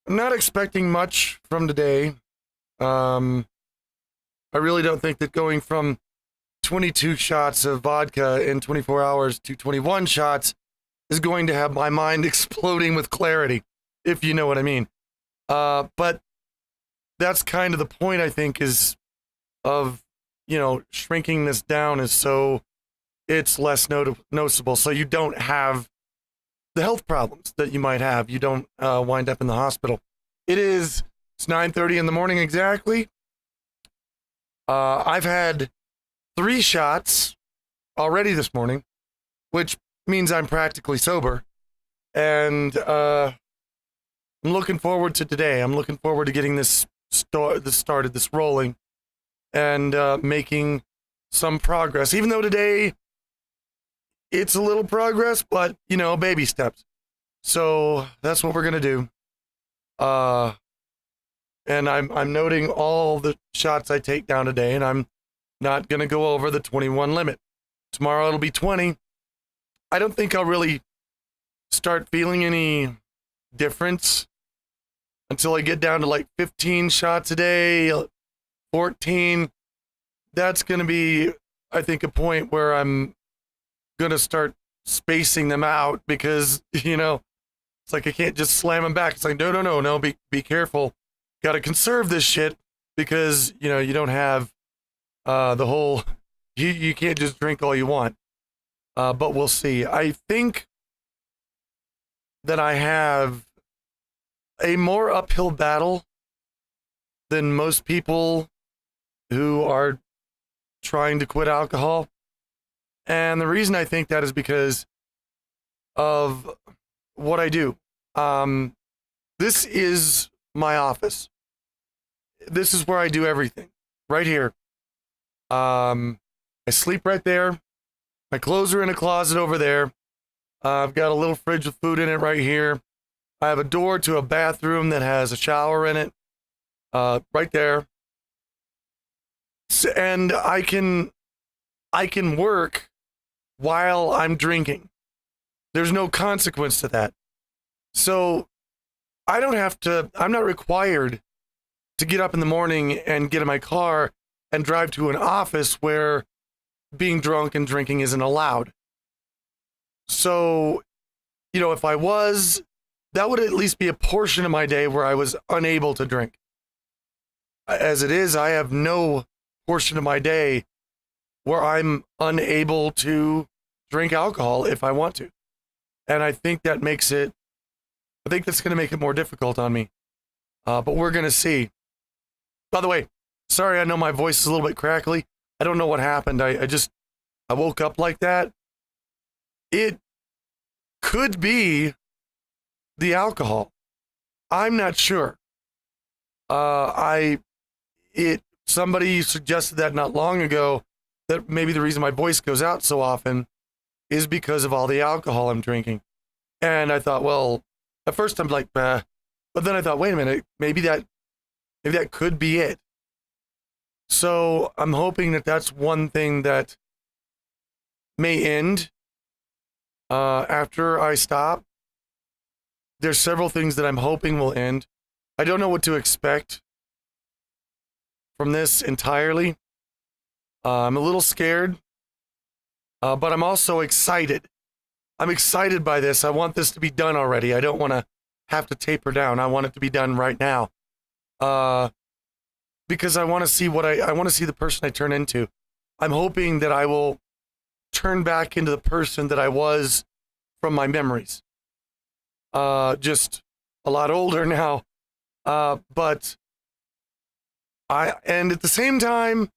I'm not expecting much from today. Um, I really don't think that going from 22 shots of vodka in 24 hours to 21 shots is going to have my mind exploding with clarity, if you know what I mean. But that's kind of the point, I think, is of, shrinking this down is so it's less noticeable. So you don't have the health problems that you might have. You don't wind up in the hospital. It's 9:30 in the morning exactly. I've had 3 shots already this morning, which means I'm practically sober. And I'm looking forward to today. I'm looking forward to getting this started, this rolling, and making some progress. Even though today it's a little progress, but baby steps. So that's what we're gonna do. And I'm noting all the shots I take down today, and I'm not gonna go over the 21 limit. Tomorrow it'll be 20. I don't think I'll really start feeling any difference until I get down to like 15 shots a day, 14. That's going to be, I think, a point where I'm going to start spacing them out because, it's like I can't just slam them back. It's like, no, be careful. Got to conserve this shit because, you don't have the whole, you can't just drink all you want. But we'll see. I think that I have a more uphill battle than most people who are trying to quit alcohol. And the reason I think that is because of what I do. This is my office. This is where I do everything. Right here. I sleep right there. My clothes are in a closet over there. I've got a little fridge with food in it right here. I have a door to a bathroom that has a shower in it, right there. And I can work while I'm drinking. There's no consequence to that. So I'm not required to get up in the morning and get in my car and drive to an office where being drunk and drinking isn't allowed. So, if I was, that would at least be a portion of my day where I was unable to drink. As it is, I have no portion of my day where I'm unable to drink alcohol if I want to. And I think that's going to make it more difficult on me. But we're going to see. By the way, sorry, I know my voice is a little bit crackly. I don't know what happened. I woke up like that. It could be the alcohol. I'm not sure. Somebody suggested that not long ago, that maybe the reason my voice goes out so often is because of all the alcohol I'm drinking. And I thought, well, at first I'm like, bah. But then I thought, wait a minute, maybe that could be it. So I'm hoping that that's one thing that may end after I stop. There's several things that I'm hoping will end. I don't know what to expect from this entirely. I'm a little scared, but I'm also excited. I'm excited by this. I want this to be done already. I don't want to have to taper down. I want it to be done right now. Because I want to see I want to see the person I turn into. I'm hoping that I will turn back into the person that I was from my memories. Just a lot older now. But and at the same time,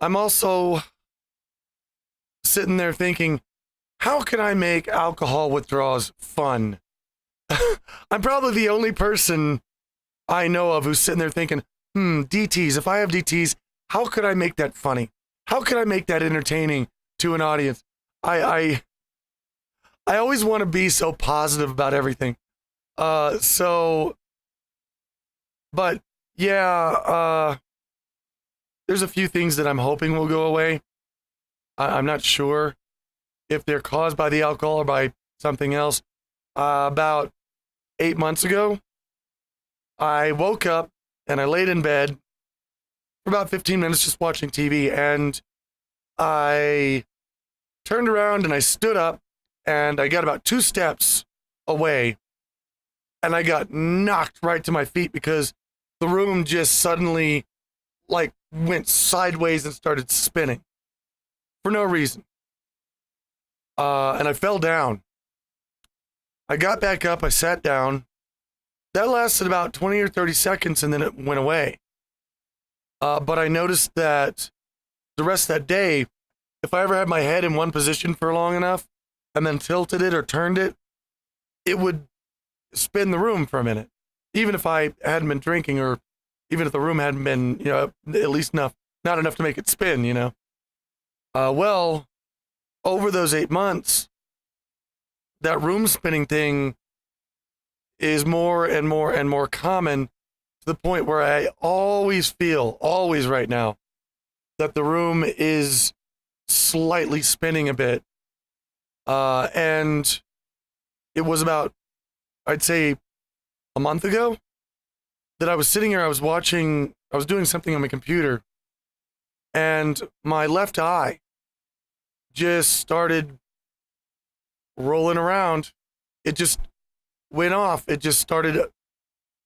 I'm also sitting there thinking, how can I make alcohol withdrawals fun? I'm probably the only person I know of who's sitting there thinking, DTs, if I have DTs, how could I make that funny? How could I make that entertaining to an audience? I always want to be so positive about everything. But yeah, there's a few things that I'm hoping will go away. I'm not sure if they're caused by the alcohol or by something else. About 8 months ago, I woke up and I laid in bed for about 15 minutes just watching TV, and I turned around and I stood up and I got about 2 steps away and I got knocked right to my feet because the room just suddenly like went sideways and started spinning for no reason. And I fell down. I got back up, I sat down. That lasted about 20 or 30 seconds and then it went away. But I noticed that the rest of that day, if I ever had my head in one position for long enough and then tilted it or turned it, it would spin the room for a minute. Even if I hadn't been drinking, or even if the room hadn't been, at least not enough to make it spin. Well, over those 8 months, that room spinning thing is more and more and more common, to the point where I always right now, that the room is slightly spinning a bit. And it was about, I'd say, a month ago that I was sitting here, I was doing something on my computer, and my left eye just started rolling around. It just went off. It just started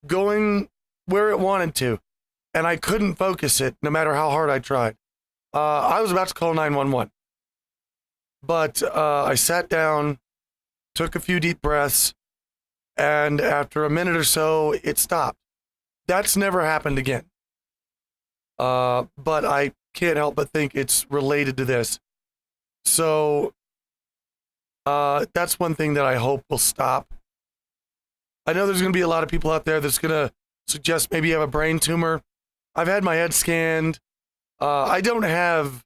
going where it wanted to, and I couldn't focus it no matter how hard I tried. I was about to call 911, but I sat down, took a few deep breaths, and after a minute or so, it stopped. That's never happened again. But I can't help but think it's related to this. So that's one thing that I hope will stop. I know there's going to be a lot of people out there that's going to suggest maybe you have a brain tumor. I've had my head scanned. I don't have,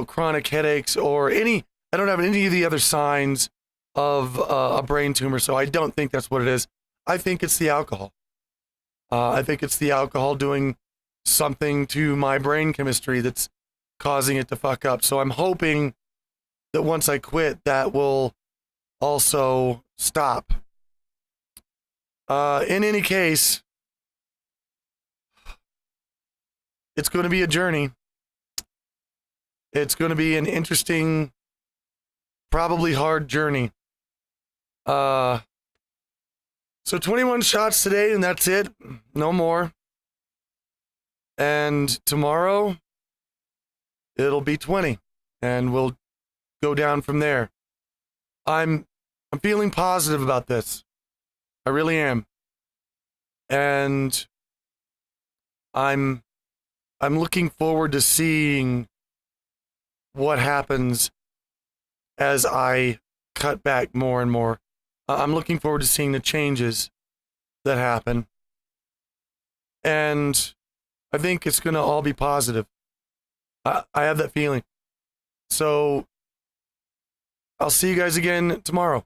chronic headaches or I don't have any of the other signs of a brain tumor, so I don't think that's what it is. I think it's the alcohol. I think it's the alcohol doing something to my brain chemistry that's causing it to fuck up. So I'm hoping that once I quit, that will also stop. In any case, it's going to be a journey. It's going to be an interesting, probably hard journey. So 21 shots today, and that's it. No more. And tomorrow, it'll be 20, and we'll go down from there. I'm feeling positive about this. I really am. And I'm looking forward to seeing what happens as I cut back more and more. I'm looking forward to seeing the changes that happen. And I think it's going to all be positive. I have that feeling. So I'll see you guys again tomorrow.